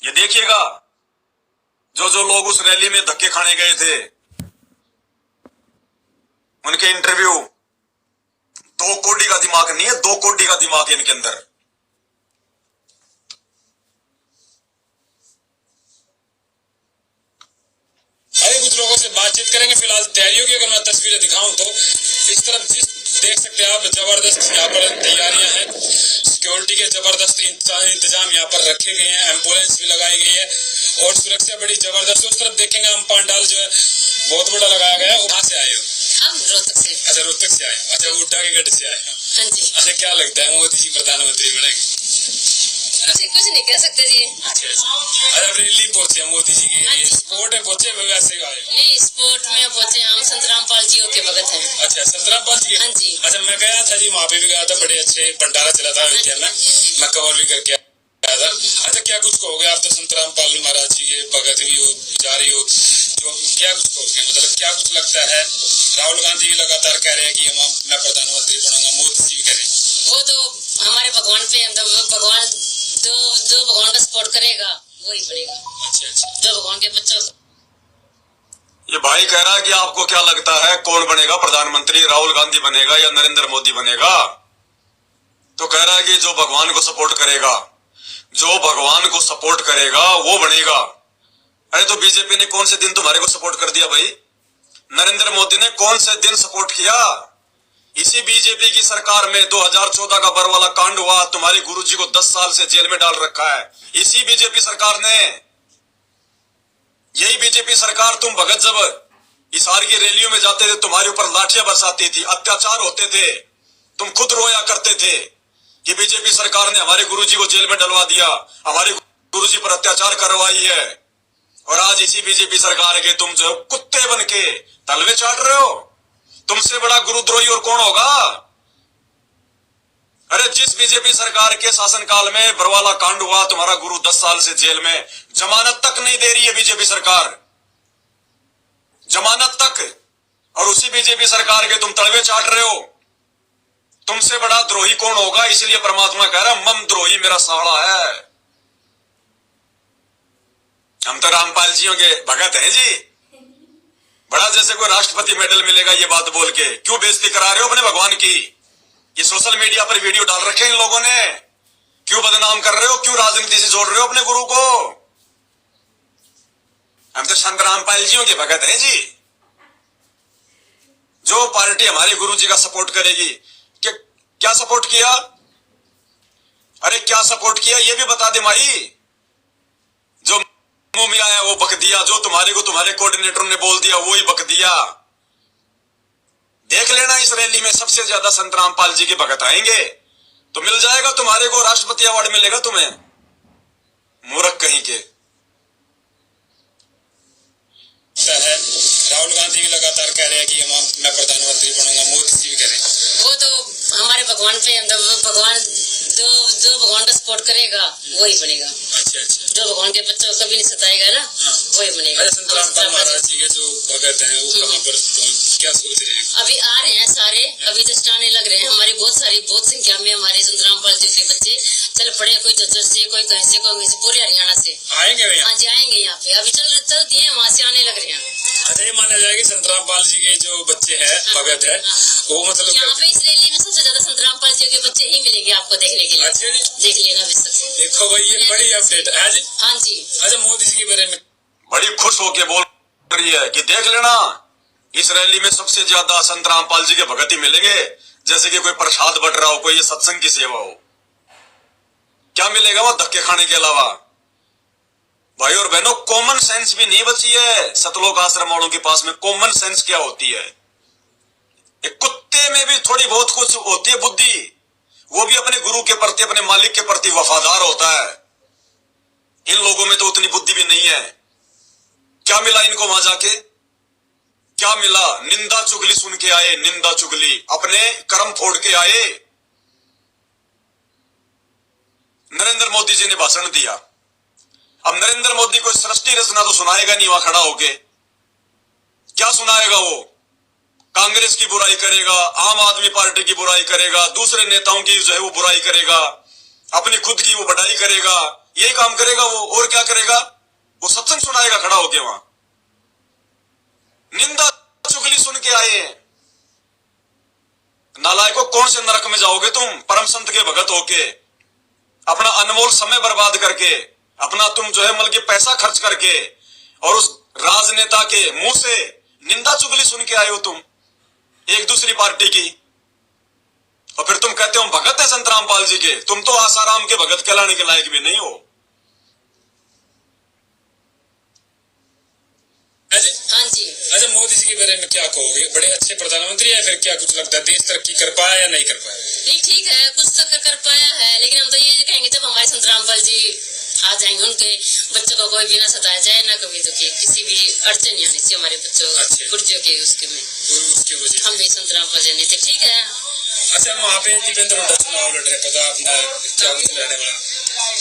ये देखिएगा, जो जो लोग उस रैली में धक्के खाने गए थे उनके इंटरव्यू। 2 कोटी का दिमाग नहीं है, 2 कोटी का दिमाग है इनके अंदर। अभी कुछ लोगों से बातचीत करेंगे। फिलहाल तैयारियों की अगर मैं तस्वीरें दिखाऊं तो इस तरफ देख सकते हैं आप, जबरदस्त यहाँ पर तैयारियां हैं। सिक्योरिटी के जबरदस्त इंतजाम यहाँ पर रखे गए हैं, एम्बुलेंस भी लगाई गई है और सुरक्षा बड़ी जबरदस्त। उस तरफ देखेंगे हम, पंडाल जो है बहुत बड़ा लगाया गया है। कहाँ से आए हो? हम रोहतक से। अच्छा, रोहतक से आए। अच्छा, उड्डा के गढ़ से आए। हाँ जी। अच्छा, क्या लगता है मोदी जी प्रधानमंत्री बनेंगे? ऐसे कुछ नहीं कह सकते जी। अच्छा, रैली पहुंचे मोदी जी की, स्पोर्ट में पहुंचे वैसे आए? नहीं, स्पोर्ट में पहुंचे हम। संतराम पाल जी के भगत हैं। अच्छा, संतराम पाल जी। हाँ जी। अच्छा, मैं गया था जी, वहाँ पे भी गया था, बड़े अच्छे भंडारा चला था अयोध्या में, मैं कवर भी करके आया था। अच्छा, क्या कुछ कहोगे आप? तो संतराम पाल महाराज जी के भगत भी हो, पुजारी हो, जो क्या कुछ कहोगे? मतलब क्या कुछ लगता है? राहुल गांधी भी लगातार कह रहे हैं कि मैं प्रधानमंत्री बनूंगा, मोदी जी भी कह रहे हैं। वो तो हमारे भगवान पे, भगवान जो भगवान का सपोर्ट करेगा वही बनेगा। अच्छा अच्छा, जो भगवान के बच्चों। ये भाई कह रहा है कि आपको क्या लगता है कौन बनेगा प्रधानमंत्री, राहुल गांधी बनेगा या नरेंद्र मोदी बनेगा? तो कह रहा है कि जो भगवान को सपोर्ट करेगा, जो भगवान को सपोर्ट करेगा वो बनेगा। अरे तो बीजेपी ने कौन से दिन तुम्हारे को सपोर्ट कर दिया भाई? नरेंद्र मोदी ने कौन से दिन सपोर्ट किया? इसी बीजेपी की सरकार में 2014 का बरवाला कांड हुआ, तुम्हारे गुरुजी को 10 साल से जेल में डाल रखा है इसी बीजेपी सरकार ने। यही बीजेपी सरकार, तुम भगत जब हिसार की रैलियों में जाते थे तुम्हारे ऊपर लाठियां बरसाती थी, अत्याचार होते थे, तुम खुद रोया करते थे कि बीजेपी सरकार ने हमारे गुरुजी को जेल में डलवा दिया, हमारे गुरुजी पर अत्याचार करवाई है। और आज इसी बीजेपी सरकार के तुम जो कुत्ते बन के तलवे चाट रहे हो। तुमसे बड़ा गुरुद्रोही और कौन होगा? अरे जिस बीजेपी सरकार के शासनकाल में बरवाला कांड हुआ, तुम्हारा गुरु 10 साल से जेल में, जमानत तक नहीं दे रही है बीजेपी सरकार, जमानत तक। और उसी बीजेपी सरकार के तुम तलवे चाट रहे हो। तुमसे बड़ा द्रोही कौन होगा? इसलिए परमात्मा कह रहा मम द्रोही मेरा साड़ा है। हम तो रामपाल जियों के भगत हैं जी। बड़ा जैसे कोई राष्ट्रपति मेडल मिलेगा ये बात बोल के क्यों बेइज्जती करा रहे हो अपने भगवान की? ये सोशल मीडिया पर वीडियो डाल रखे हैं इन लोगों ने, क्यों बदनाम कर रहे हो? क्यों राजनीति से जोड़ रहे हो अपने गुरु को? हम तो संत रामपाल जियों के भगत हैं जी। जो पार्टी हमारे गुरु जी का सपोर्ट करेगी, क्या सपोर्ट किया? अरे क्या सपोर्ट किया ये भी बता दे माई। जो मुंह में आया वो बक दिया, जो तुम्हारे को तुम्हारे कोऑर्डिनेटर ने बोल दिया वो ही बक दिया। देख लेना, इस रैली में सबसे ज्यादा संत रामपाल जी के भगत आएंगे तो मिल जाएगा तुम्हारे को, राष्ट्रपति अवार्ड मिलेगा तुम्हें, मूर्ख कहीं के। राहुल गांधी भी लगातार कह रहे हैं कि मैं प्रधानमंत्री बनूंगा, मोदी जी भी कह रहे हैं। वो तो हमारे भगवान पे, भगवान जो भगवान का सपोर्ट करेगा वही बनेगा। अच्छा अच्छा, जो भगवान के बच्चों को कभी नहीं सताएगा ना, वही बनेगा। अरे संत रामपाल महाराज जी के जो भगत हैं वो कहाँ पर, क्या सोच रहे हैं? अभी आ रहे हैं सारे, अभी जस्ट आने लग रहे हैं। हमारी बहुत संख्या में हमारे संत रामपाल जी के बच्चे चल पड़े, कोई झज्जर से, कोई कहीं से, कोई कहीं से, पूरे हरियाणा से आएंगे यहाँ? हाँ जी, आएंगे यहाँ पे। अभी चल दिए, वहाँ से आने लग रहे हैं। अच्छा, ये माना जाएगा संत रामपाल जी के जो बच्चे हैं, भगत है, वो मतलब यहाँ पे इस रैली में सबसे ज्यादा संत रामपाल जी के बच्चे ही मिलेंगे आपको देखने के लिए। अच्छा जी, देख लेना विस्तार से। देखो भाई ये बड़ी अपडेट है जी। हाँ जी। अच्छा, मोदी जी के बारे में बड़ी खुश होके बोल रही है कि देख लेना, इस रैली में सबसे ज्यादा संत रामपाल जी के भगत ही मिलेंगे। जैसे कि कोई प्रसाद बट रहा हो, कोई ये सत्संग की सेवा हो, क्या मिलेगा वहां धक्के खाने के अलावा? भाई और बहनों, कॉमन सेंस भी नहीं बची है सतलोक आश्रम वालों के पास में। कॉमन सेंस क्या होती है? एक कुत्ते में भी थोड़ी बहुत कुछ होती है बुद्धि, वो भी अपने गुरु के प्रति, अपने मालिक के प्रति वफादार होता है। इन लोगों में तो उतनी बुद्धि भी नहीं है। क्या मिला इनको वहां जाके? क्या मिला? निंदा चुगली सुन के आए, निंदा चुगली, अपने कर्म फोड़ के आए। नरेंद्र मोदी जी ने भाषण दिया, अब नरेंद्र मोदी को सृष्टि रचना तो सुनाएगा नहीं वहां खड़ा होके। क्या सुनाएगा वो? कांग्रेस की बुराई करेगा, आम आदमी पार्टी की बुराई करेगा, दूसरे नेताओं की जो है वो बुराई करेगा, अपनी खुद की वो बढ़ाई करेगा, यही काम करेगा वो, और क्या करेगा? वो सत्संग सुनाएगा खड़ा होके वहां। निंदा चुगली सुन के आए हैं। नालायकों, कौन से नरक में जाओगे तुम? परम संत के भगत होके, अपना अनमोल समय बर्बाद करके, अपना तुम जो है मतलब कि पैसा खर्च करके, और उस राजनेता के मुंह से निंदा चुगली सुन के आए हो तुम, एक दूसरी पार्टी की, और फिर तुम कहते हो भगत है संत रामपाल जी के। तुम तो आसाराम के भगत कहलाने के लायक भी नहीं हो। हाँ जी। अच्छा, मोदी जी के बारे में क्या कहोगे? बड़े अच्छे प्रधानमंत्री है, फिर क्या कुछ लगता है देश तरक्की कर पाया या नहीं कर पाया? नहीं, ठीक है, कुछ तो कर पाया है, लेकिन हम तो ये कहेंगे जब हमारे संत रामपाल जी आ जाएंगे, उनके बच्चों को कोई भी ना सताया जाए, ना कभी दुखी, किसी भी अड़चन नहीं आनी चाहिए हमारे बच्चों गुर्जों के उसके में, उसकी वजह हम भी संत रामपाल जी नहीं थे, ठीक है। अच्छा, वहाँ पे दीपेंद्र हुड्डा चुनाव लड़ रहे, पता अपना क्या कुछ लड़ने वाला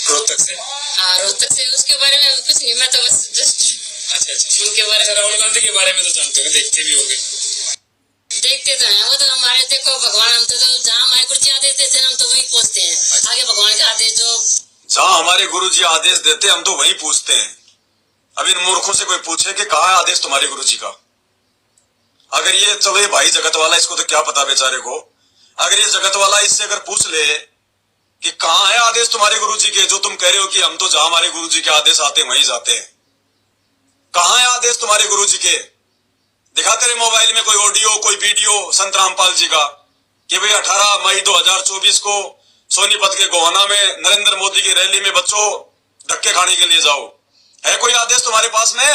रोहतक से? हाँ, रोहतक से, उसके बारे में कुछ नहीं, मैं तो बस जस्ट अच्छा, उनके बारे में। राहुल गांधी के बारे में तो जानते हो, देखते भी होंगे। देखते तो हैं, वो तो हमारे, देखो भगवान, हम तो जहाँ हमारे गुरु जी आदेश देते हैं हम तो वही पूछते हैं, आगे भगवान का आदेश जो जहां हमारे गुरु जी आदेश देते हम तो वही पूछते हैं। अब इन मूर्खों से कोई पूछे कि कहाँ है आदेश तुम्हारे गुरु जी का? अगर ये, चलो ये भाई जगत वाला, इसको तो क्या पता बेचारे को, अगर ये जगत वाला इससे अगर पूछ ले कि कहाँ है आदेश तुम्हारे गुरु जी के, जो तुम कह रहे हो कि हम तो जहां हमारे गुरु जी के आदेश आते हैं वहीं जाते हैं, कहाँ है आदेश तुम्हारे गुरु जी के? दिखा तेरे मोबाइल में कोई ऑडियो, कोई वीडियो संत रामपाल जी का कि भाई 18 मई 2024 को सोनीपत के गोहाना में नरेंद्र मोदी की रैली में बच्चों धक्के खाने के लिए जाओ। है कोई आदेश तुम्हारे पास में?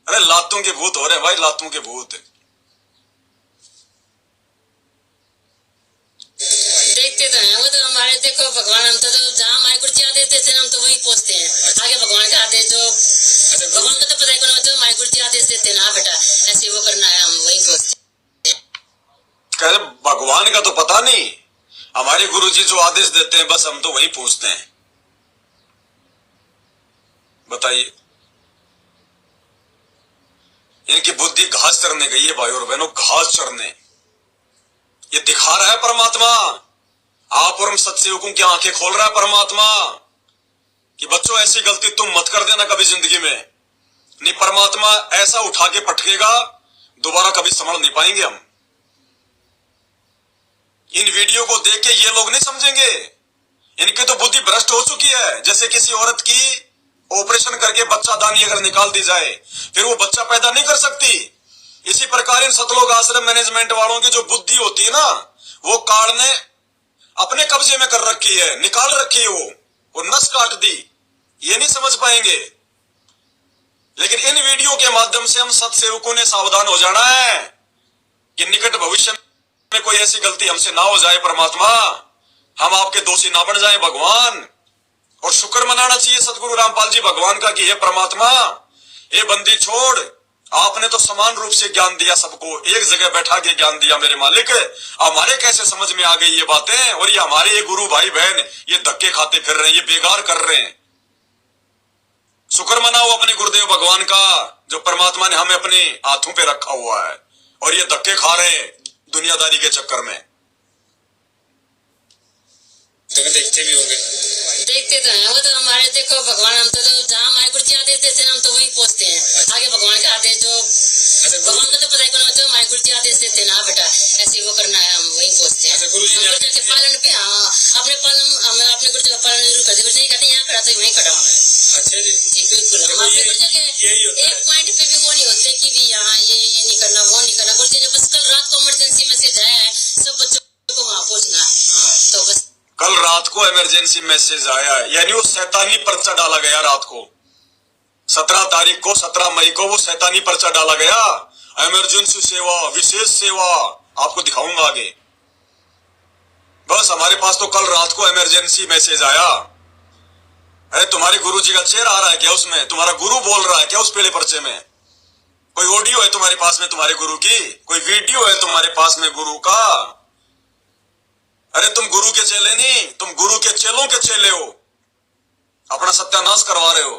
अरे लातों के भूत हो रहे भाई, लातों के भूत। देखते तो हैं, वो तो हमारे, देखो भगवान, हम तो जहाँ हमारे गुरु जी आदेश देते हैं हम तो वही पूछते हैं, आगे भगवान का आदेश जो भगवान का तो पता है, जो हमारे गुरु जी आदेश देते हैं ना बेटा ऐसे वो करना है, हम वही पूछते हैं। कह भगवान का तो पता नहीं, हमारे गुरु जी जो आदेश देते हैं बस हम तो वही पूछते हैं। बताइए, इनकी बुद्धि घास चरने गई है भाई और बहनों, घास चरने। ये दिखा रहा है परमात्मा, आप और हम सत्सेवकों की आंखें खोल रहा है परमात्मा कि बच्चों ऐसी गलती तुम मत कर देना कभी जिंदगी में। नहीं, परमात्मा ऐसा उठा के पटकेगा, दोबारा कभी संभल नहीं पाएंगे हम। इन वीडियो को देख के ये लोग नहीं समझेंगे, इनकी तो बुद्धि भ्रष्ट हो चुकी है। जैसे किसी औरत की ऑपरेशन करके बच्चा दानी अगर निकाल दी जाए, फिर वो बच्चा पैदा नहीं कर सकती। इसी प्रकार इन सतलोक आश्रम मैनेजमेंट वालों की जो बुद्धि होती है ना, वो काल ने अपने कब्जे में कर रखी है, निकाल रखी है, वो नस काट दी, ये नहीं समझ पाएंगे। लेकिन इन वीडियो के माध्यम से हम सत्सेवकों ने सावधान हो जाना है कि निकट भविष्य में कोई ऐसी गलती हमसे ना हो जाए परमात्मा, हम आपके दोषी ना बन जाए भगवान। और शुक्र मनाना चाहिए सतगुरु रामपाल जी भगवान का कि हे परमात्मा, ये बंदी छोड़, आपने तो समान रूप से ज्ञान दिया सबको, एक जगह बैठा के ज्ञान दिया मेरे मालिक। हमारे कैसे समझ में आ गई ये बातें, और ये हमारे ये गुरु भाई बहन ये धक्के खाते फिर रहे हैं, ये बेगार कर रहे हैं। शुक्र मनाओ अपने गुरुदेव भगवान का, जो परमात्मा ने हमें अपने हाथों पे रखा हुआ है, और ये धक्के खा रहे हैं दुनियादारी के चक्कर में। देखते भी होंगे, देखते तो हैं, वो तो हमारे, देखो भगवान, हम तो जहाँ हमारे गुरु जी आदेश देते हैं हम तो वही पूछते हैं, आगे भगवान का आदेश जो भगवान का तो पता है, जो हमारे गुरु जी आदेश देते हैं ना बेटा ऐसे वो करना है, हम वही पूछते हैं। गुरु जी के पालन पे, हाँ, अपने पालन, हमें अपने गुरु जी का पालन जरूर करते। गुरु जी कहते हैं यहाँ खड़ा तो वहीं खड़ा होना है। अच्छा जी, बिल्कुल, हम अपने गुरु जी के एक पॉइंट पे भी वो नहीं होते कि भी यहाँ ये नहीं करना, वो नहीं करना। गुरु जी ने बस कल रात को इमरजेंसी मैसेज आया है, सब बच्चों को वहाँ पहुँचना, तो बस कल रात को इमरजेंसी मैसेज आया है, यानी वो शैतानी पर्चा डाला गया रात को, 17 तारीख को, 17 मई को वो शैतानी पर्चा डाला गया, इमरजेंसी सेवा, विशेष सेवा, आपको दिखाऊंगा आगे। बस हमारे पास तो कल रात को इमरजेंसी मैसेज आया। अरे तुम्हारे गुरु जी का चेहरा आ रहा है क्या उसमें? तुम्हारा गुरु बोल रहा है क्या उस पहले पर्चे में? कोई ऑडियो है तुम्हारे पास में तुम्हारे गुरु की? कोई वीडियो है तुम्हारे पास में गुरु का? अरे तुम गुरु के चेले नहीं, तुम गुरु के चेलों के चेले हो, अपना सत्यानाश करवा रहे हो।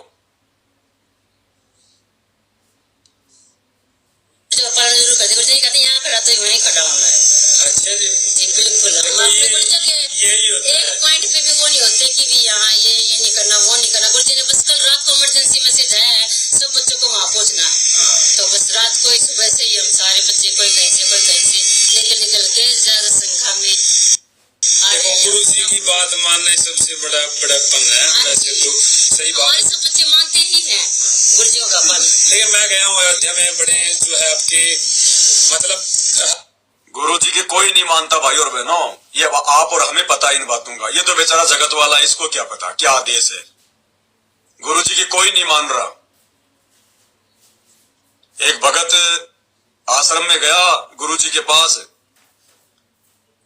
जो पालन जरूर करते, गुरु जी कहते हैं यहाँ खड़ा तो वहीं खड़ा होना है। अच्छा जी, बिल्कुल, हम अपने गुरु जी के यही होता है। एक पॉइंट पे भी वो नहीं होते कि भी से कोई कहीं से निकल निकल के ज्यादा संख्या में देखो गुरु जी की बात मानना सबसे बड़ा बड़ापन है। वैसे तो सही बात हमारे सब बच्चे मानते ही हैं गुरुजियों का पालन। लेकिन मैं गया हूँ अयोध्या में, बड़े जो है आपके मतलब गुरु जी की कोई नहीं मानता भाई और बहनों, ये आप और हमें पता इन बातों का। ये तो बेचारा जगत वाला, इसको क्या पता क्या आदेश है। गुरु जी की कोई नहीं मान रहा। एक भगत आश्रम में गया गुरु जी के पास,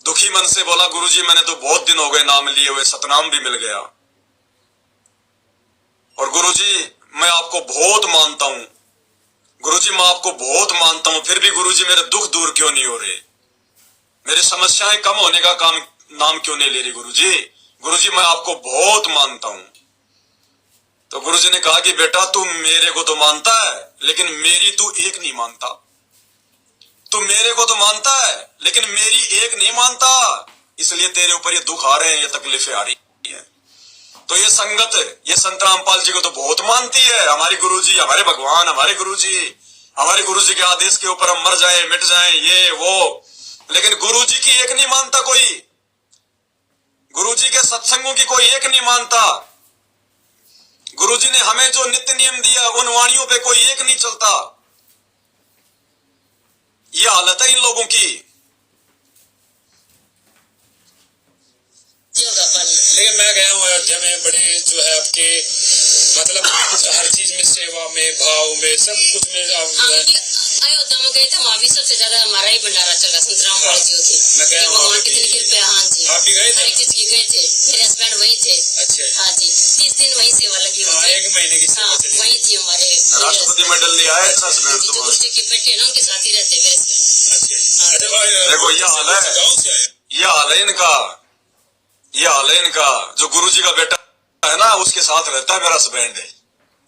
दुखी मन से बोला, गुरु जी मैंने तो बहुत दिन हो गए नाम लिए हुए, सतनाम भी मिल गया, और गुरु जी मैं आपको बहुत मानता हूं, गुरु जी मैं आपको बहुत मानता हूं, फिर भी गुरु जी मेरे दुख दूर क्यों नहीं हो रहे, मेरी समस्याएं कम होने का काम नाम क्यों नहीं ले रही गुरु जी मैं आपको बहुत मानता हूं। तो गुरु जी ने कहा कि बेटा तू मेरे को तो मानता है लेकिन मेरी तू एक नहीं मानता, तू मेरे को तो मानता है लेकिन मेरी एक नहीं मानता, इसलिए तेरे ऊपर ये दुख आ रहे हैं, ये तकलीफें आ रही है। तो ये संगत ये संत रामपाल जी को तो बहुत मानती है, हमारी गुरु जी, हमारे भगवान, हमारे गुरु जी के आदेश के ऊपर हम मर जाए मिट जाए ये वो, लेकिन गुरु जी की एक नहीं मानता कोई, गुरु जी के सत्संगों की कोई एक नहीं मानता। गुरु जी ने हमें जो नित्य नियम दिया उन वाणियों पे कोई एक नहीं चलता। ये हालत है इन लोगों की। लेकिन मैं गया हूँ अयोध्या में, बड़े जो है आपके मतलब हर चीज में, सेवा में, भाव में, सब कुछ में अयोध्या में गए थे, वहाँ भी सबसे ज्यादा हमारा ही भंडारा चला संत रामपाल जी की। मैं गया हूँ। भगवान की कृपया। हाँ जी, आप भी गए थे? हर एक चीज की गए थे, मेरे हस्बैंड वही थे। अच्छा। हाँ जी, 30 दिन वही सेवा लगी हुई। 1 महीने की सेवा चली। वही थी हमारे राष्ट्रपति मेडल लिया है जो गुरु जी के बेटे ना उनके साथ ही रहते मेरे हस्बैंड। अच्छा भाई, देखो ये हाल है, ये हाल है इनका, ये हाल है इनका। जो गुरु जी का बेटा है ना उसके साथ रहता है मेरा हस्बैंड है,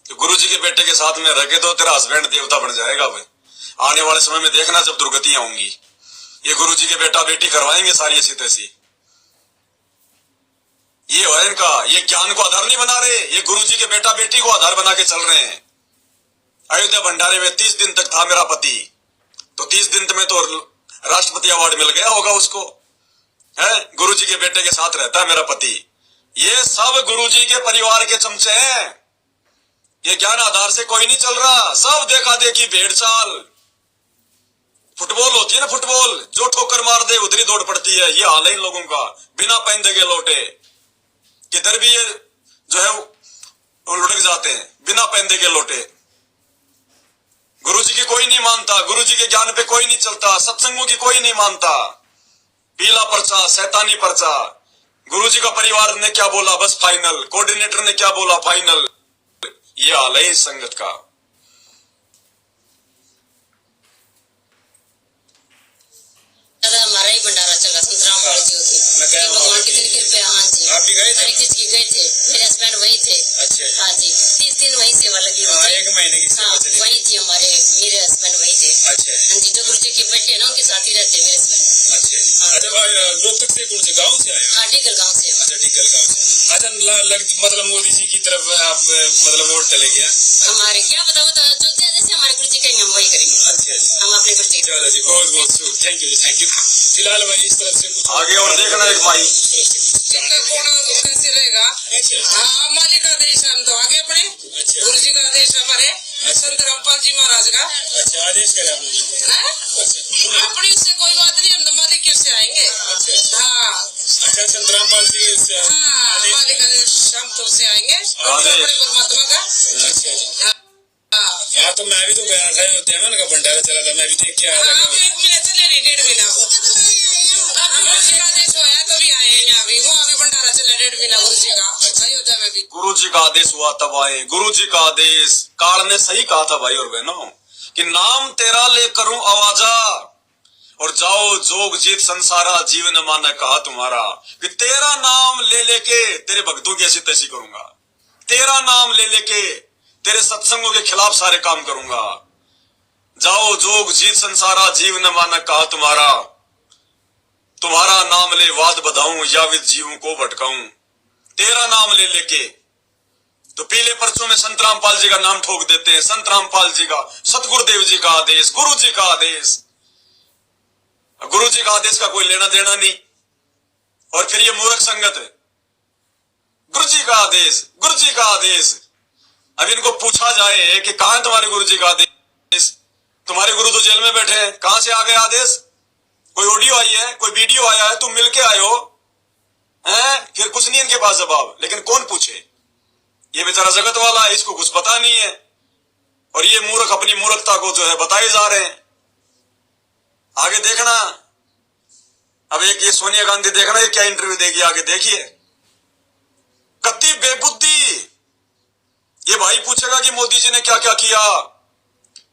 तो गुरु जी के बेटे के साथ में रह के तो तेरा हस्बैंड देवता बन जाएगा भाई। आने वाले समय में देखना जब दुर्गतियां होंगी, ये गुरु जी के बेटा बेटी करवाएंगे सारी ऐसी तैसी। ये है इनका, ये ज्ञान को आधार नहीं बना रहे, ये गुरु जी के बेटा बेटी को आधार बना के चल रहे हैं। अयोध्या भंडारे में 30 दिन तक था मेरा पति, तो 30 दिन में तो राष्ट्रपति अवार्ड मिल गया होगा उसको, है गुरु जी के बेटे के साथ रहता है मेरा पति। ये सब गुरु जी के परिवार के चमचे हैं, ये ज्ञान आधार से कोई नहीं चल रहा, सब देखा देखी भेड़ चाल। फुटबॉल होती है ना, फुटबॉल जो ठोकर मार दे उधरी दौड़ पड़ती है, ये हाल है इन लोगों का, बिना पहनते के लौटे, किधर भी ये जो है वो लुढ़क जाते हैं, बिना पहनते के लौटे। गुरु जी की कोई नहीं मानता, गुरु जी के ज्ञान पे कोई नहीं चलता, सत्संगों की कोई नहीं मानता, पीला पर्चा शैतानी पर्चा। गुरु जी का परिवार ने क्या बोला बस फाइनल, कोऑर्डिनेटर ने क्या बोला फाइनल, ये हाल है इस संगत का। हमारा ही भंडारा चला संत रामपाल जी की। भगवान की कृपया। हाँ जी, आप भी गए थे? हर एक चीज की गए थे, मेरे हस्बैंड वही थे। अच्छा। हाँ जी, 30 दिन वही सेवा लगी हुई। 1 महीने की सेवा चली। वही थी हमारे, मेरे हस्बैंड वही थे। अच्छा। हाँ जी, जो गुरु जी के बेटे ना उनके साथ ही रहते मेरे हस्बैंड। अच्छा। अच्छा भाई, रोहतक से कौन से गाँव से आए? हाँ, टिकल गाँव से। अच्छा, टिकल गाँव से। अच्छा, मतलब मोदी जी की तरफ आप मतलब वोट चले गया? हमारे क्या बताओ, जो जैसे हमारे गुरु जी कहेंगे हम वही करेंगे। अच्छा, हम अपने गुरु जी। चलो जी, बहुत बहुत शुक्रिया, थैंक यू जी, थैंक यू। फिलहाल भाई इस तरफ से कुछ आगे और देखना एक भाई कैसे रहेगा। हाँ, मालिक का आदेश है, हम तो आगे अपने गुरु जी का आदेश है हमारे संत रामपाल जी महाराज का। अच्छा, आदेश करे अपनी उससे कोई बात नहीं, हम तो मालिक के से आएंगे। हाँ। अच्छा, संत रामपाल जी से हाँ, मालिक आदेश हम तो से आएंगे परमात्मा का। अच्छा। हाँ, तो मैं भी तो गया था अयोध्या में, भंडारा चला था, मैं भी देख के आया था। 1 महीने चले नहीं, 1.5 महीना गुरु जी का आदेश हुआ तभी आए हैं यहाँ भी। वहाँ भी भंडारा चला 1.5 महीना गुरु जी का, अयोध्या में भी। गुरु जी का आदेश हुआ तब आए, गुरु जी का आदेश। काल ने सही कहा था भाई और बहनों कि नाम तेरा ले करूं आवाजा और जाओ जोग जीत संसारा, जीवन माना कहा तुम्हारा, कि तेरा नाम ले लेके तेरे भक्तों की ऐसी तैसी करूंगा, तेरा नाम ले लेके तेरे सत्संगों के खिलाफ सारे काम करूंगा। जाओ जोग जीत संसारा, जीवन माना कहा तुम्हारा, तुम्हारा नाम ले वाद बधाऊं या विद जीवों को भटकाऊं, तेरा नाम ले लेके। तो पीले पर्चों में संत रामपाल जी का नाम ठोक देते हैं, संत रामपाल जी का, सतगुरुदेव जी का आदेश, गुरु जी का आदेश। गुरु जी का आदेश का कोई लेना देना नहीं। और फिर ये मूर्ख संगत है, गुरु जी का आदेश, गुरु जी का आदेश। अब इनको पूछा जाए कि कहां है तुम्हारे गुरु जी का आदेश? तुम्हारे गुरु तो जेल में बैठे हैं, कहां से आ गया आदेश? कोई ऑडियो आई है, कोई वीडियो आया है, तुम मिलके आए हो हैं? फिर कुछ नहीं इनके पास जवाब। लेकिन कौन पूछे? ये बेचारा जगत वाला है, इसको कुछ पता नहीं है, और ये मूर्ख अपनी मूर्खता को जो है बताए जा रहे हैं। आगे देखना, अब एक ये सोनिया गांधी देखना, ये क्या इंटरव्यू देगी आगे, देखिए। कत्ती बेबुद्धि। ये भाई पूछेगा कि मोदी जी ने क्या क्या किया,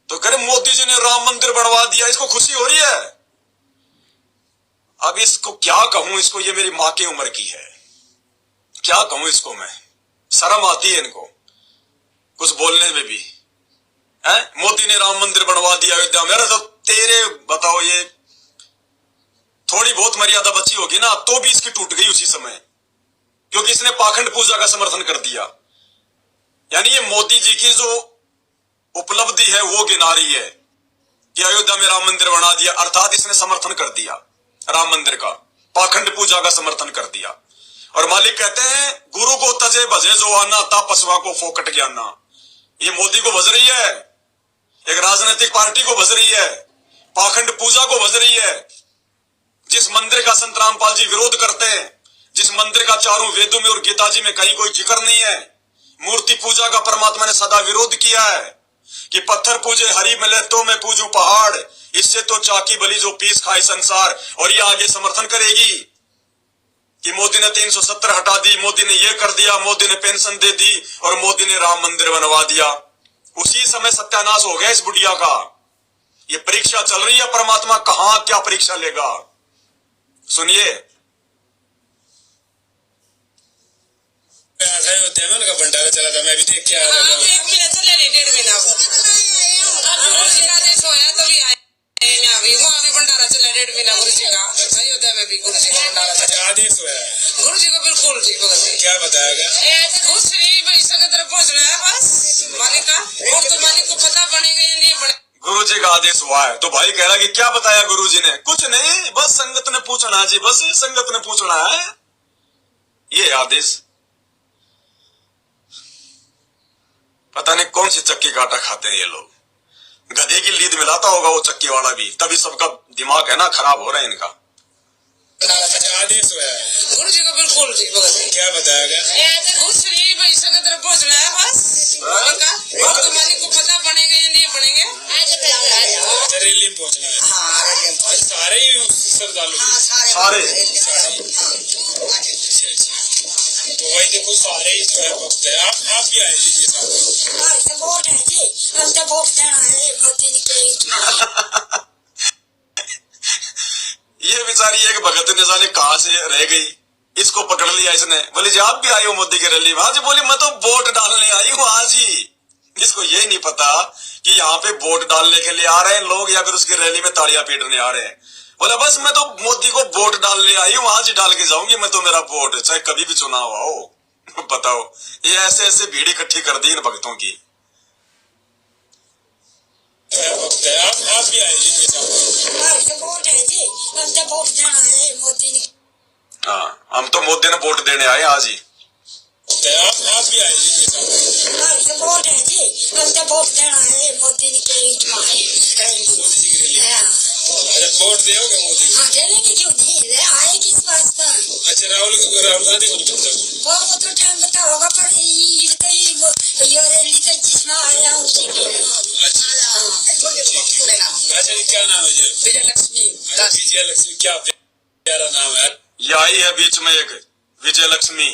तो कह रहे मोदी जी ने राम मंदिर बनवा दिया, इसको खुशी हो रही है। अब इसको क्या कहूं, इसको, ये मेरी मां की उम्र की है, क्या कहूं इसको मैं? शर्म आती है इनको कुछ बोलने में भी। है मोदी ने राम मंदिर बनवा दिया अयोध्या में। अरे तो तेरे बताओ, ये थोड़ी बहुत मर्यादा बची होगी ना, तो भी इसकी टूट गई उसी समय, क्योंकि इसने पाखंड पूजा का समर्थन कर दिया। यानी ये मोदी जी की जो उपलब्धि है वो गिना रही है कि अयोध्या में राम मंदिर बना दिया, अर्थात इसने समर्थन कर दिया राम मंदिर का, पाखंड पूजा का समर्थन कर दिया। और मालिक कहते हैं गुरु को तजे भजे जो आना, ता पशुआ को फोकट ज्ञाना। ये मोदी को भज रही है, एक राजनीतिक पार्टी को भज रही है, पाखंड पूजा को भज रही है। जिस मंदिर का संत रामपाल जी विरोध करते हैं, जिस मंदिर का चारों वेदों में और गीता जी में कहीं कोई जिक्र नहीं है, मूर्ति पूजा का परमात्मा ने सदा विरोध किया है कि पत्थर पूजे हरि मिले तो मैं पूजू पहाड़, इससे तो चाकी बली जो पीस खाए संसार। और ये आगे समर्थन करेगी कि मोदी ने 370 हटा दी, मोदी ने ये कर दिया, मोदी ने पेंशन दे दी, और मोदी ने राम मंदिर बनवा दिया। उसी समय सत्यानाश हो गया इस बुढ़िया का। ये परीक्षा चल रही है, परमात्मा कहां क्या परीक्षा लेगा, सुनिए। अयोध्या में उनका भंडारा चला था, मैं भी देख के आया था। एक महीने चले नहीं, 1.5 महीना गुरु जी का आदेश होया तभी आए यहाँ भी। वहाँ भी भंडारा चला 1.5 महीना गुरु जी का। अयोध्या में भी गुरु जी का भंडारा चला। आदेश हुआ है गुरु जी को बिल्कुल जी भगत जी। क्या बताया गया? कुछ नहीं भाई, संगत तक पहुँचना है बस मालिक का, और तो मालिक को पता बनेगा या नहीं बने। गुरु जी का आदेश हुआ है तो भाई कह रहा कि क्या बताया गुरु जी ने? कुछ नहीं, बस संगत ने पूछना है जी, बस संगत ने पूछना है, ये आदेश। पता नहीं कौन सी चक्की का आटा खाते हैं ये लोग, गधे की लीद मिलाता होगा वो चक्की वाला भी, तभी सबका दिमाग है ना खराब हो रहा है इनका। आदेश हुआ है गुरु जी को बिल्कुल जी भगत जी। क्या बताया गया? कुछ नहीं भाई, संगत तक पहुँचना है बस मालिक का, और तो मालिक को पता बनेगा या नहीं बनेंगे। अच्छा, रैली में पहुंचना है। हाँ, सारे ही श्रद्धालु, सारे तो वही देखो सारे ही जो है भक्त है। आप भी आए जी साहब। वोट है जी, हम तो वोट देना है मोदी के। ये बेचारी एक भगत ने जाने कहां से रह गई, इसको पकड़ लिया इसने। बोले जी आप भी आए हो मोदी की रैली में? हाँ जी। बोली मैं तो वोट डालने आई हूँ आज ही। इसको ये नहीं पता कि यहाँ पे वोट डालने के लिए आ रहे हैं लोग या फिर उसकी रैली में तालियां पीटने आ रहे हैं। बोला बस मैं तो मोदी को वोट डालने आई हूँ, आज ही डाल के जाऊंगी मैं तो, मेरा वोट चाहे कभी भी चुनाव आओ। बताओ, ये ऐसे ऐसे भीड़ इकट्ठी कर दी इन भक्तों की। आप भी आए जी साहब। वोट है जी, हम तो वोट देना है मोदी ने। हाँ, हम तो मोदी ने वोट देने आए आज ही। आप भी आए जी साहब। वोट है जी, हम तो वोट देना है मोदी के। मोदी जी की रैली। अच्छा, वोट दोगे मोदी को? हाँ, देने की क्यों नहीं, आए किस वास्ते? अच्छा, राहुल गांधी को नहीं पता? वो तो टाइम बता होगा, पर ये रैली तो जिसमें आया उसी की। अच्छा, क्या नाम है जी? विजय लक्ष्मी। विजय लक्ष्मी, क्या प्यारा नाम है। ये आई है बीच में एक विजय लक्ष्मी,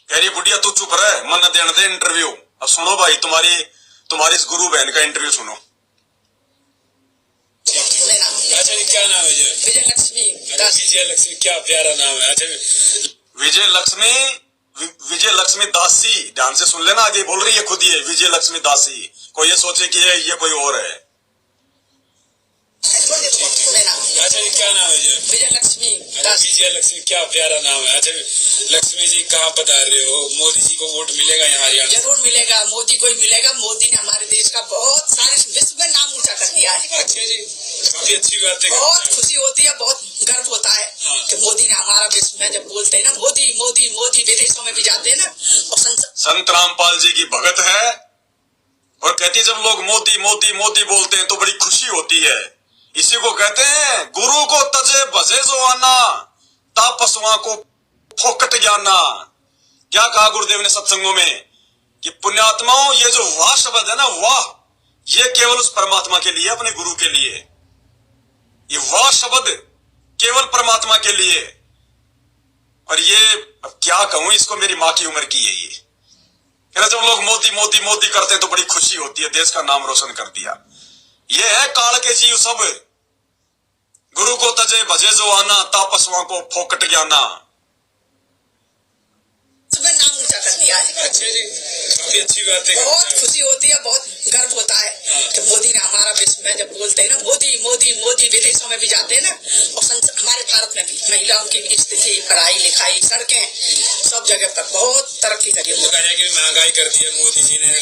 कह रही बुढ़िया तू चुप रहे, मन देने दे इंटरव्यू। अब सुनो भाई, तुम्हारी इस गुरु बहन का इंटरव्यू सुनो। अच्छा, क्या नाम है जी? विजय लक्ष्मी। विजय लक्ष्मी, क्या प्यारा नाम है। अच्छा, विजय लक्ष्मी दासी, ध्यान से सुन लेना, आगे बोल रही है खुद ये विजय लक्ष्मी दासी, कोई ये सोचे कि ये कोई और है। अच्छा, क्या नाम है जी? विजय लक्ष्मी। विजय लक्ष्मी, क्या प्यारा नाम है। अच्छा, लक्ष्मी जी कहाँ पधार रहे हो? मोदी जी को वोट मिलेगा यहाँ हरियाणा? जरूर मिलेगा, मोदी को ही मिलेगा। मोदी ने हमारे देश का बहुत सारे विश्व में नाम ऊंचा कर दिया। दिया है। अच्छा जी, काफी अच्छी बात है। बहुत खुशी होती है, बहुत गर्व होता है कि मोदी ने हमारा विश्व में जब बोलते हैं ना मोदी मोदी मोदी, विदेशों में भी जाते हैं ना और संत रामपाल जी की भगत है और कहती है जब लोग मोदी मोदी मोदी बोलते हैं तो बड़ी खुशी होती है। इसी को कहते हैं गुरु को तजे भजे जो आना, तापसुआ को फोकट ज्ञाना। क्या कहा गुरुदेव ने सत्संगों में कि पुण्यात्माओं, ये जो वाह शब्द है ना, वाह, ये केवल उस परमात्मा के लिए, अपने गुरु के लिए। ये वाह शब्द केवल परमात्मा के लिए। और ये अब क्या कहूं, इसको मेरी माँ की उम्र की है ये। जब लोग मोदी मोदी मोदी करते हैं तो बड़ी खुशी होती है, देश का नाम रोशन कर दिया। ये है काल के जीव सब, गुरु को तजे भजे जो आना, तापसुआ को फोकट ज्ञाना। नाम ऊंचा कर दिया है। अच्छा जी, काफी अच्छी बात है। बहुत खुशी होती है, बहुत गर्व होता है कि मोदी ने हमारा विश्व में जब बोलते हैं ना मोदी मोदी मोदी, विदेशों में भी जाते हैं ना और हमारे भारत में भी महिलाओं की स्थिति, पढ़ाई लिखाई, सड़कें, सब जगह पर बहुत तरक्की करी है। वो कह रहे हैं कि महंगाई कर दी है मोदी जी ने,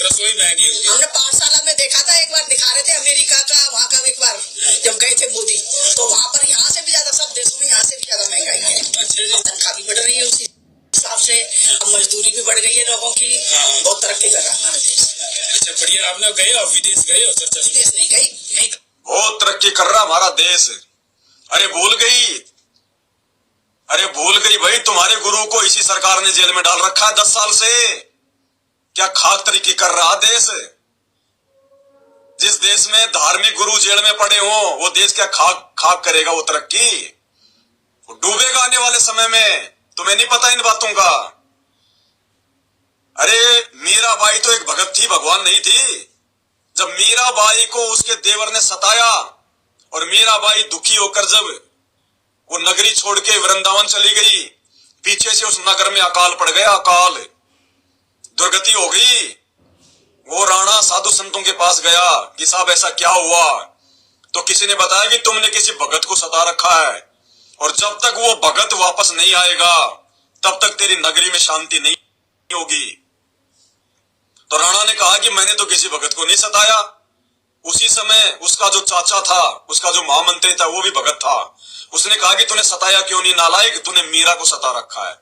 रसोई महंगी होगी। हमने पाठशाला में देखा था, एक बार दिखा रहे थे अमेरिका का, वहाँ का एक बार जब गए थे मोदी, तो वहाँ पर यहाँ से भी ज्यादा, सब देशों में यहाँ से भी ज्यादा महंगाई है। अच्छा जी, तनख्वाह भी बढ़ रही है उसी हिसाब से, अब मजदूरी भी बढ़ गई है लोगों की, बहुत तरक्की कर रहा है हमारा देश। अच्छा बढ़िया। आपने गए और विदेश गए और चर्चा सुनी? विदेश नहीं गई, नहीं। बहुत तरक्की कर रहा हमारा देश। अरे भूल गई भाई, तुम्हारे गुरु को इसी सरकार ने जेल में डाल रखा है 10 साल से। क्या खाक तरीके कर रहा देश। जिस देश में धार्मिक गुरु जेल में पड़े हो, वो देश क्या खाक करेगा वो तरक्की? वो डूबेगा आने वाले समय में। तुम्हें नहीं पता इन बातों का। अरे मीराबाई तो एक भगत थी, भगवान नहीं थी। जब मीराबाई को उसके देवर ने सताया और मीराबाई दुखी होकर जब वो नगरी छोड़ के वृंदावन चली गई, पीछे से उस नगर में अकाल पड़ गया, अकाल, दुर्गति हो गई। वो राणा साधु संतों के पास गया कि साहब ऐसा क्या हुआ? तो किसी ने बताया कि तुमने किसी भगत को सता रखा है और जब तक वो भगत वापस नहीं आएगा तब तक तेरी नगरी में शांति नहीं होगी। तो राणा ने कहा कि मैंने तो किसी भगत को नहीं सताया। उसी समय उसका जो चाचा था, उसका जो महामंत्री था, वो भी भगत था। उसने कहा कि तूने सताया क्यों नहीं नालायक, तूने मीरा को सता रखा है।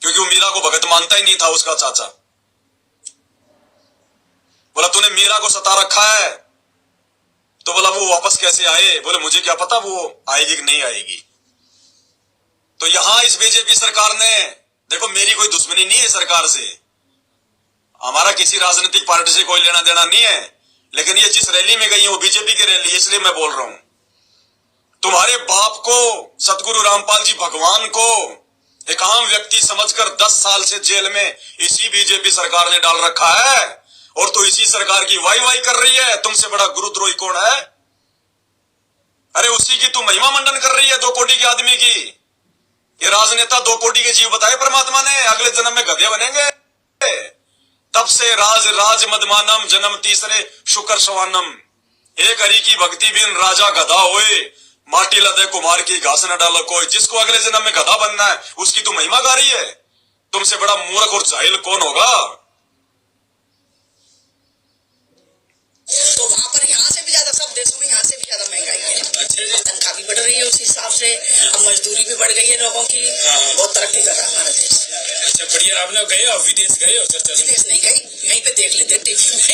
क्योंकि वो मीरा को भगत मानता ही नहीं था उसका चाचा। बोला तूने मीरा को सता रखा है। तो बोला वो वापस कैसे आए? बोले मुझे क्या पता वो आएगी कि नहीं आएगी। तो यहां इस बीजेपी सरकार ने, देखो मेरी कोई दुश्मनी नहीं है सरकार से, हमारा किसी राजनीतिक पार्टी से कोई लेना देना नहीं है, लेकिन ये जिस रैली में गई है वो बीजेपी की रैली, इसलिए मैं बोल रहा हूं। तुम्हारे बाप को, सतगुरु रामपाल जी भगवान को एक आम व्यक्ति समझकर 10 साल से जेल में इसी बीजेपी सरकार ने डाल रखा है और तो इसी सरकार की वाई कर रही है। तुमसे बड़ा गुरुद्रोही कौन है? अरे उसी की तू महिमा मंडन कर रही है, 2 कोटि के आदमी की। ये राजनेता 2 कोटि के जीव बताए परमात्मा ने, अगले जन्म में गधे बनेंगे। तब से राज मदमानम, जन्म तीसरे शुक्र सवानम। एक हरि की भक्ति बिन राजा गधा होए, माटी लदे कुमार की घास न डालो कोई। जिसको अगले जन्म में गधा बनना है उसकी तू महिमा गा रही है। तुमसे बड़ा मूर्ख और जाहिल कौन होगा? तो वहाँ पर यहाँ से भी ज्यादा, सब देशों में यहाँ से भी ज्यादा महंगाई है। तनख्वाह भी बढ़ रही है उसी हिसाब से, अब मजदूरी भी बढ़ गई है लोगों की, बहुत तरक्की कर रहा है हमारा देश। अच्छा बढ़िया। आपने गए और विदेश गए और चर्चा सुनी? विदेश नहीं गई, यहीं पे देख लेते टीवी में।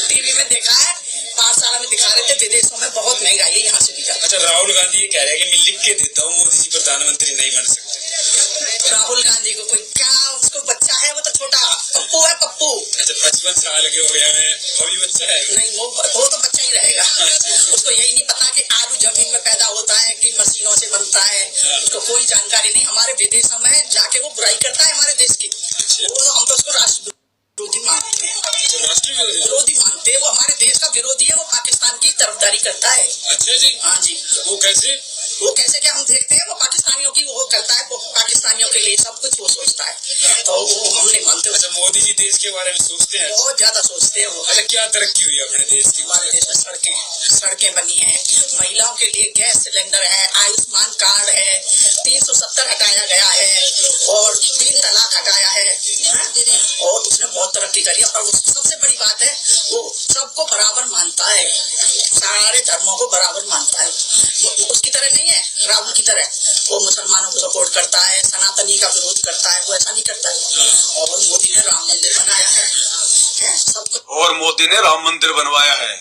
टीवी में देखा है, पाठशाला में दिखा रहे थे, विदेशों में बहुत महंगाई है, यहाँ से भी ज्यादा। अच्छा राहुल गांधी ये कह रहे हैं कि मैं लिख के देता हूँ मोदी जी प्रधानमंत्री नहीं बन सकते। राहुल गांधी को कोई क्या, उसको बच्चा है, वो तो छोटा पप्पू है, पप्पू। अच्छा 55 साल के हो गया है, अभी बच्चा है? नहीं, वो तो बच्चा ही रहेगा। उसको यही नहीं पता कि आलू जमीन में पैदा होता है कि मशीनों से बनता है, उसको कोई जानकारी नहीं। हमारे विदेशों में जाके वो बुराई करता है हमारे देश की। हम तो उसको राष्ट्र विरोधी मानते हैं। राष्ट्र विरोधी मानते हैं, वो हमारे देश का विरोधी है, वो पाकिस्तान की तरफदारी करता है। अच्छा जी, हाँ जी। वो कैसे क्या हम देखते हैं, वो पाकिस्तानियों की वो करता है, वो पाकिस्तानियों के लिए सब कुछ वो सोचता है, तो वो हम नहीं मानते। अच्छा मोदी जी देश के बारे में सोचते हैं? बहुत ज्यादा सोचते हैं वो। अच्छा क्या तरक्की हुई अपने देश की? हमारे देश में सड़कें बनी हैं, महिलाओं के लिए गैस सिलेंडर है, आयुष्मान कार्ड है, 370 हटाया गया है और 3 तलाक हटाया है और उसने बहुत तरक्की करी है। और सबसे बड़ी बात है वो सबको सबको बराबर मानता है, सारे धर्मों को बराबर मानता है। उसकी तरह नहीं है, राहुल की तरह वो मुसलमानों को सपोर्ट करता है, सनातनी का विरोध करता है, वो ऐसा नहीं करता है। और मोदी ने राम मंदिर बनाया है सबको, और मोदी ने राम मंदिर बनवाया है,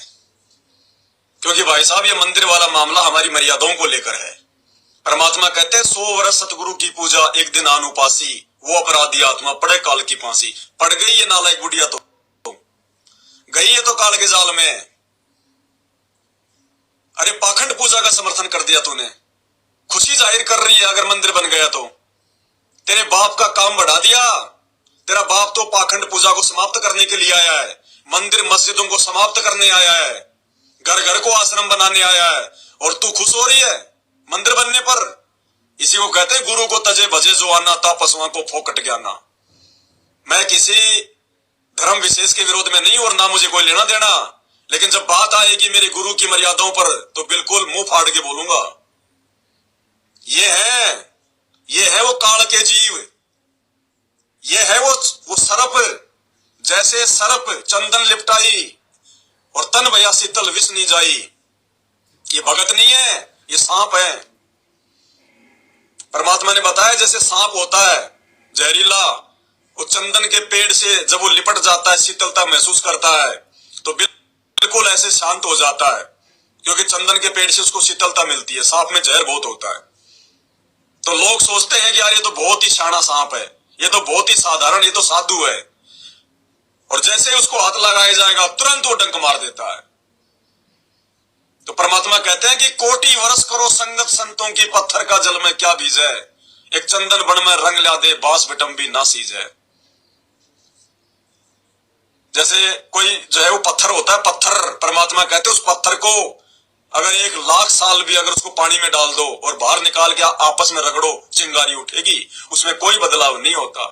क्योंकि भाई साहब ये मंदिर वाला मामला हमारी मर्यादाओं को लेकर है। परमात्मा कहते हैं 100 वर्ष सतगुरु की पूजा एक दिन अनुपासी, वो अपराधी आत्मा पड़े काल की फांसी। पड़ गई ये नालायक बुढ़िया तो गई है तो काल के जाल में। अरे पाखंड पूजा का समर्थन कर दिया तूने, खुशी जाहिर कर रही है अगर मंदिर बन गया तो। तेरे बाप का काम बढ़ा दिया। तेरा बाप तो पाखंड पूजा को समाप्त करने के लिए आया है, मंदिर मस्जिदों को समाप्त करने आया है, घर घर को आश्रम बनाने आया है, और तू खुश हो रही है मंदिर बनने पर। इसी को कहते हैं गुरु को तजे भजे जो आना, ता पशुओं को फोकट ज्ञाना। मैं किसी धर्म विशेष के विरोध में नहीं और ना मुझे कोई लेना देना, लेकिन जब बात आएगी मेरे गुरु की मर्यादाओं पर तो बिल्कुल मुंह फाड़ के बोलूंगा। ये है वो काल के जीव, ये है वो सर्प, जैसे सर्प चंदन लिपटाई और तन भया शीतल विष नहीं जाई। ये भगत नहीं है, ये सांप है। परमात्मा ने बताया जैसे सांप होता है जहरीला, वो चंदन के पेड़ से जब वो लिपट जाता है, शीतलता महसूस करता है, तो बिल्कुल ऐसे शांत हो जाता है, क्योंकि चंदन के पेड़ से उसको शीतलता मिलती है। सांप में जहर बहुत होता है। तो लोग सोचते हैं कि यार ये तो बहुत ही शाना सांप है, ये तो बहुत ही साधारण, ये तो साधु है, और जैसे उसको हाथ लगाया जाएगा तुरंत वो डंक मार देता है। तो परमात्मा कहते हैं कि कोटि वर्ष करो संगत संतों की, पत्थर का जल में क्या बीज है, एक चंदन बन में रंग ला दे, बांस बिटम्बी ना सीज है। जैसे कोई जो है वो पत्थर होता है, पत्थर परमात्मा कहते हैं उस पत्थर को अगर 1,00,000 साल भी अगर उसको पानी में डाल दो और बाहर निकाल के आपस में रगड़ो, चिंगारी उठेगी, उसमें कोई बदलाव नहीं होता।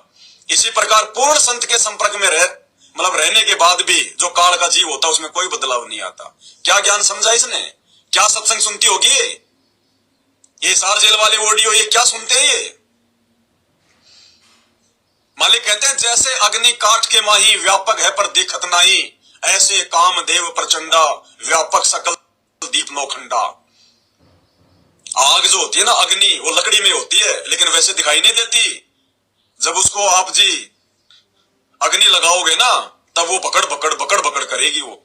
इसी प्रकार पूर्ण संत के संपर्क में रहने के बाद भी जो काल का जीव होता है उसमें कोई बदलाव नहीं आता। क्या ज्ञान समझा इसने, क्या सत्संग सुनती होगी ये सार जेल वाले ऑडियो, ये क्या सुनते हैं ये। मालिक कहते हैं जैसे अग्नि काट के माही, व्यापक है पर देखत नाही, ऐसे कामदेव प्रचंडा, व्यापक सकल दीप नौखंडा। आग जो होती है ना अग्नि, वो लकड़ी में होती है लेकिन वैसे दिखाई नहीं देती। जब उसको आप जी अग्नि लगाओगे ना तब वो बकड़ बकड़ बकड़ बकड़ करेगी वो।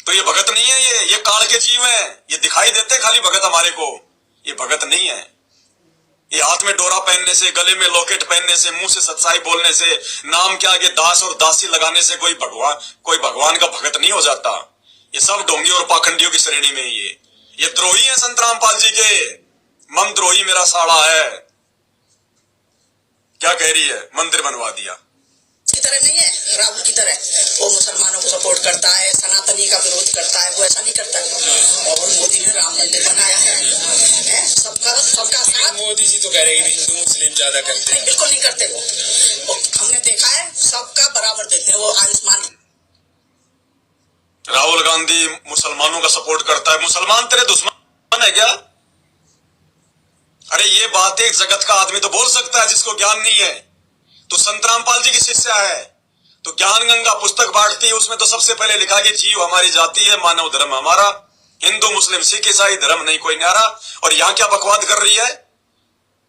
तो ये भगत नहीं है, ये काल के जीव है। ये दिखाई देते खाली भगत हमारे को, ये भगत नहीं है। ये हाथ में डोरा पहनने से, गले में लॉकेट पहनने से, मुंह से सच्चाई बोलने से, नाम के आगे दास और दासी लगाने से कोई भगवान का भगत नहीं हो जाता। ये सब ढोंगी और पाखंडियों की श्रेणी में ये द्रोही है संत रामपाल जी के। मन द्रोही मेरा साड़ा है। क्या कह रही है, मंदिर बनवा दिया। की तरह नहीं है, राहुल की तरह वो मुसलमानों को सपोर्ट करता है, सनातनी का विरोध करता है, वो ऐसा नहीं करता है। और मोदी ने राम मंदिर बनाया है सबका साथ। मोदी जी तो कह रहे हैं हिंदू मुस्लिम ज्यादा करते हैं, बिल्कुल नहीं करते वो हमने देखा है, सबका बराबर देते हैं। वो आयुष्मान राहुल गांधी मुसलमानों का सपोर्ट करता है। मुसलमान तेरे दुश्मन है क्या? अरे ये बात एक जगत का आदमी तो बोल सकता है जिसको ज्ञान नहीं है। तो संत रामपाल जी की शिष्या है तो ज्ञान गंगा पुस्तक बांटती है, उसमें तो सबसे पहले लिखा कि जीव हमारी जाति है, मानव धर्म हमारा, हिंदू मुस्लिम सिख ईसाई धर्म नहीं कोई न्यारा। और यहाँ क्या बकवाद कर रही है,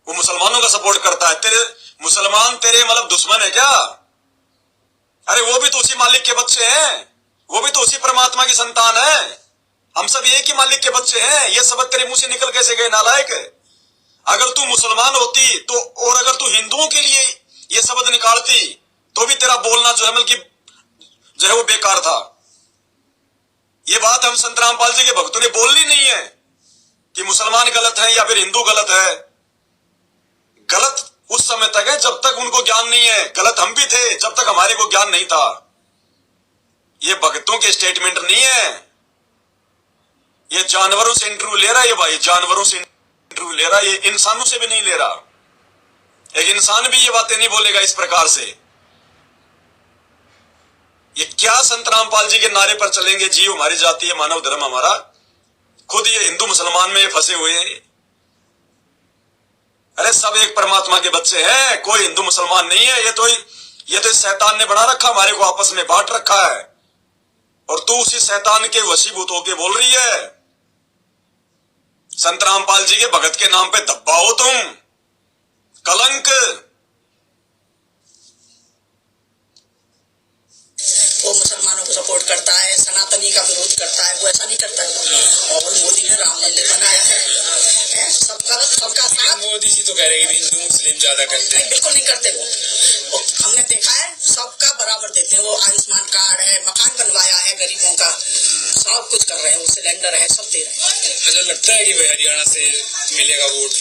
वो मुसलमानों का सपोर्ट करता है। तेरे मुसलमान तेरे मतलब दुश्मन है क्या? अरे वो भी तो उसी मालिक के बच्चे हैं, वो भी तो उसी परमात्मा की संतान है। हम सब एक ही मालिक के बच्चे हैं। ये शब्द तेरे मुंह से निकल कैसे गए नालायक? अगर तू मुसलमान होती तो, और अगर तू हिंदुओं के लिए ये शब्द निकालती तो भी तेरा बोलना जो है मतलब जो है वो बेकार था। ये बात हम संत रामपाल जी के भक्तों ने बोलनी नहीं है कि मुसलमान गलत है या फिर हिंदू गलत है। गलत उस समय तक है जब तक उनको ज्ञान नहीं है, गलत हम भी थे जब तक हमारे को ज्ञान नहीं था। ये भक्तों के स्टेटमेंट नहीं है, ये जानवरों से इंटरव्यू ले रहा है। ये भाई जानवरों से इंटरव्यू ले रहा है, ये इंसानों से भी नहीं ले रहा। एक इंसान भी ये बातें नहीं बोलेगा इस प्रकार से। ये क्या संत रामपाल जी के नारे पर चलेंगे, जीव हमारी जाति है, मानव धर्म हमारा। खुद ये हिंदू मुसलमान में फंसे हुए हैं। अरे सब एक परमात्मा के बच्चे हैं, कोई हिंदू मुसलमान नहीं है। ये तो शैतान ने बना रखा, हमारे को आपस में बांट रखा है। और तू उसी शैतान के वशीभूत होके बोल रही है। संत रामपाल जी के भगत के नाम पे धब्बा हो तुम, कलंक। वो मुसलमानों को सपोर्ट करता है, सनातनी का विरोध करता है, वो ऐसा नहीं करता है। और मोदी ने राम मंदिर बनाया है, सबका साथ। मोदी जी तो कह रहे हैं हिंदू मुस्लिम ज्यादा करते हैं। बिल्कुल नहीं करते वो हमने देखा है, सबका बराबर देते हैं। वो आयुष्मान कार्ड है, मकान बनवाया है गरीबों का, सब कुछ कर रहे हैं, वो सिलेंडर है, सब दे रहे हैं। अच्छा, लगता है कि भाई हरियाणा से मिलेगा वोट?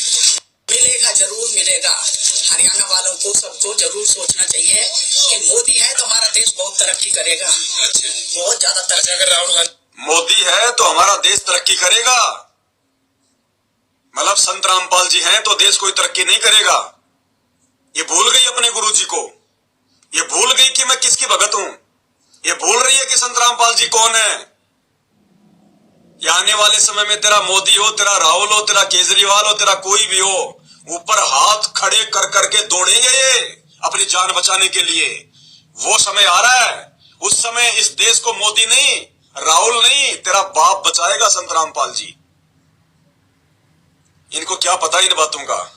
मिलेगा, जरूर मिलेगा। हरियाणा वालों को सबको जरूर सोचना चाहिए कि मोदी है तो हमारा देश बहुत तरक्की करेगा। अच्छा, बहुत ज्यादा तरक्की। अगर राहुल गांधी मोदी है तो हमारा देश तरक्की करेगा, मतलब संत रामपाल जी हैं तो देश कोई तरक्की नहीं करेगा। ये भूल गई अपने गुरुजी को, ये भूल गई कि मैं किसकी भगत हूं, ये भूल रही है कि संत रामपाल जी कौन है। ये आने वाले समय में तेरा मोदी हो, तेरा राहुल हो, तेरा केजरीवाल हो, तेरा कोई भी हो, ऊपर हाथ खड़े कर करके दौड़ेंगे ये अपनी जान बचाने के लिए। वो समय आ रहा है, उस समय इस देश को मोदी नहीं, राहुल नहीं, तेरा बाप बचाएगा, संत रामपाल जी। इनको क्या पता इन बातों का,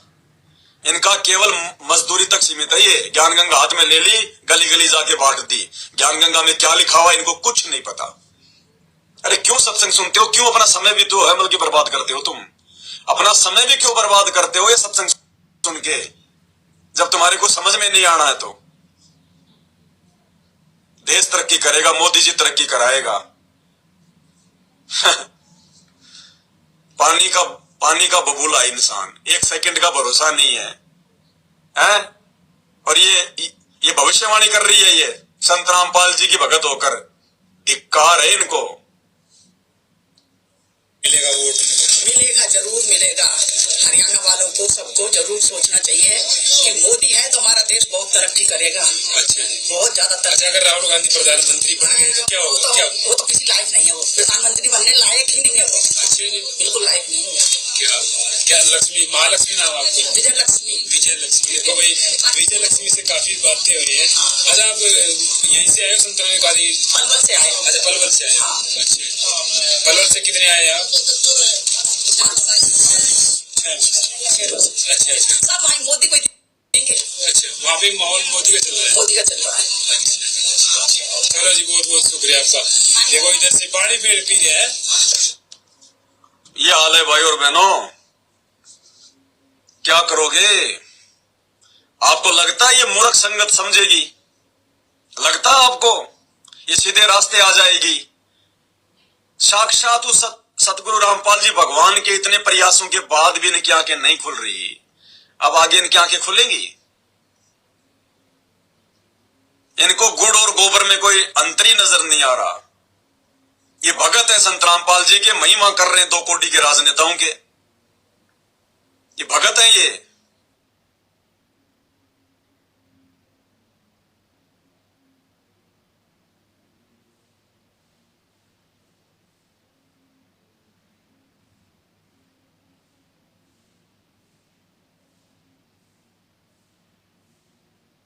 इनका केवल मजदूरी तक सीमित है। ये ज्ञान गंगा हाथ में ले ली, गली गली जाके बांट दी। ज्ञान गंगा में क्या लिखा हुआ इनको कुछ नहीं पता। अरे क्यों सत्संग सुनते हो, क्यों अपना समय भी तो है बल्कि बर्बाद करते हो तुम, अपना समय भी क्यों बर्बाद करते हो ये सत्संग सुन के, जब तुम्हारे को समझ में नहीं आना है तो। देश तरक्की करेगा, मोदी जी तरक्की कराएगा। पानी का बबूला इंसान, एक सेकंड का भरोसा नहीं है, हैं? और ये भविष्यवाणी कर रही है ये संत रामपाल जी की भगत होकर। धिक्कार है इनको। मिलेगा वोट? मिलेगा, जरूर मिलेगा। हरियाणा वालों को सबको जरूर सोचना चाहिए कि मोदी है तो हमारा देश बहुत तरक्की करेगा। अच्छा, बहुत ज्यादा तरक्की। अगर राहुल गांधी प्रधानमंत्री बन गए तो क्या होगा? क्या वो तो किसी लायक नहीं है, वो प्रधानमंत्री बनने लायक ही नहीं है वो। अच्छे जी, बिल्कुल लायक नहीं है। क्या लक्ष्मी, महालक्ष्मी नाम आपको? विजय लक्ष्मी। विजय लक्ष्मी। देखो भाई, विजय लक्ष्मी से काफी बातें हुई है। अच्छा, आप यहीं से आए हो संतराम गांधी? पलवल से आए। अच्छा, पलवल से आए। हाँ। अच्छा, पलवल से कितने आए आप? 6 अच्छा अच्छा। सब भाई मोदी को देंगे। अच्छा, वहाँ पे माहौल मोदी का चल रहा है? मोदी का चल रहा है। चलो जी, बहुत बहुत शुक्रिया आपका। देखो इधर से पानी पी रहे हैं। ये हाल है भाई और बहनों, क्या करोगे? आपको लगता है ये मूर्ख संगत समझेगी? लगता है आपको ये सीधे रास्ते आ जाएगी? साक्षात उस सतगुरु रामपाल जी भगवान के इतने प्रयासों के बाद भी इनकी आंखें नहीं खुल रही, अब आगे इनकी आंखें खुलेंगी? इनको गुड़ और गोबर में कोई अंतर ही नजर नहीं आ रहा। ये भगत है संत रामपाल जी के, महिमा कर रहे हैं 2 कोटि के राजनेताओं के। ये भगत है ये।